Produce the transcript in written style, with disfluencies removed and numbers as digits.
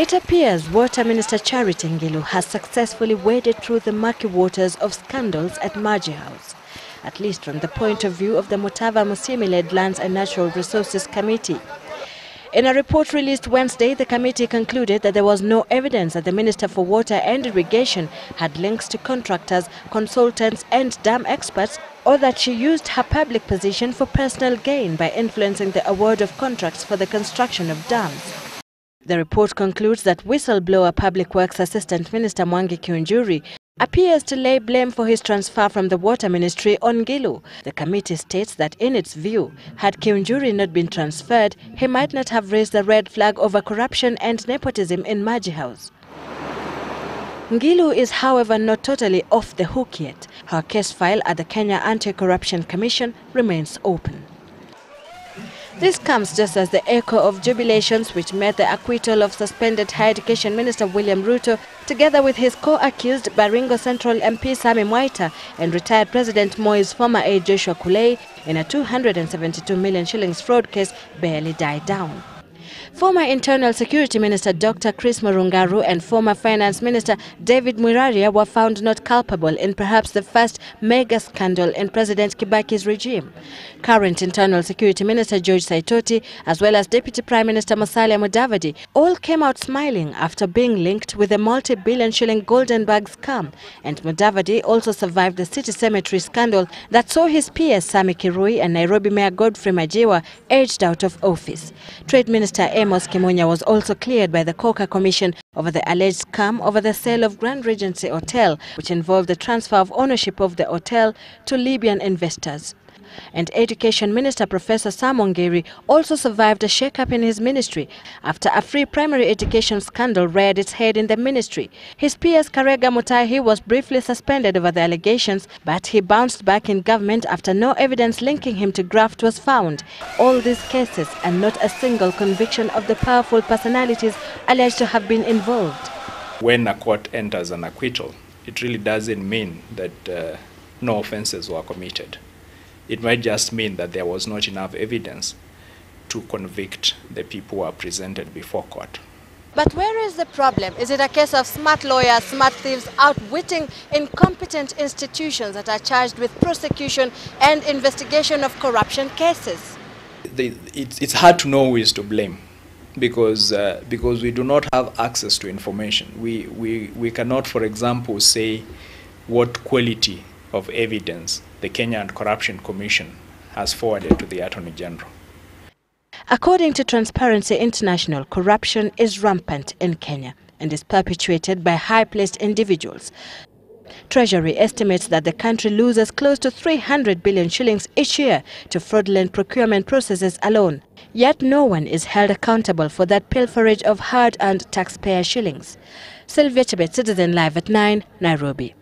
It appears Water Minister Charity Ngilu has successfully waded through the murky waters of scandals at Maji House, at least from the point of view of the Mutava Musimi-led Lands and Natural Resources Committee. In a report released Wednesday, the committee concluded that there was no evidence that the Minister for Water and Irrigation had links to contractors, consultants and dam experts, or that she used her public position for personal gain by influencing the award of contracts for the construction of dams. The report concludes that whistleblower Public Works Assistant Minister Mwangi Kiunjuri appears to lay blame for his transfer from the Water Ministry on Ngilu. The committee states that in its view, had Kiunjuri not been transferred, he might not have raised the red flag over corruption and nepotism in Maji House. Ngilu is, however, not totally off the hook yet. Her case file at the Kenya Anti-Corruption Commission remains open. This comes just as the echo of jubilations which met the acquittal of suspended Higher Education Minister William Ruto, together with his co-accused Baringo Central MP Sami Mwaita and retired President Moi's former aide Joshua Kulei in a 272 million shillings fraud case, barely died down. Former Internal Security Minister Dr. Chris Murungaru and former Finance Minister David Mwiraria were found not culpable in perhaps the first mega scandal in President Kibaki's regime. Current Internal Security Minister George Saitoti, as well as Deputy Prime Minister Musalia Mudavadi, all came out smiling after being linked with a multi-billion shilling golden bag scam, and Mudavadi also survived the city cemetery scandal that saw his peers Sami Kirui and Nairobi Mayor Godfrey Majiwa aged out of office. Trade Minister Amos Kimunya was also cleared by the Coker Commission over the alleged scam over the sale of Grand Regency Hotel, which involved the transfer of ownership of the hotel to Libyan investors. And Education Minister Professor Sam Ongeri also survived a shake-up in his ministry after a free primary education scandal reared its head in the ministry. His PS Karega Mutahi was briefly suspended over the allegations, but he bounced back in government after no evidence linking him to graft was found. All these cases and not a single conviction of the powerful personalities alleged to have been involved. When a court enters an acquittal, it really doesn't mean that no offenses were committed. It might just mean that there was not enough evidence to convict the people who are presented before court. But where is the problem? Is it a case of smart lawyers, smart thieves outwitting incompetent institutions that are charged with prosecution and investigation of corruption cases? It's hard to know who is to blame because we do not have access to information. We cannot, for example, say what quality of evidence the Kenya Anti-Corruption Commission has forwarded to the Attorney General. According to Transparency International, corruption is rampant in Kenya and is perpetuated by high-placed individuals. Treasury estimates that the country loses close to 300 billion shillings each year to fraudulent procurement processes alone. Yet no one is held accountable for that pilferage of hard-earned taxpayer shillings. Sylvia Chebet, Citizen Live at 9, Nairobi.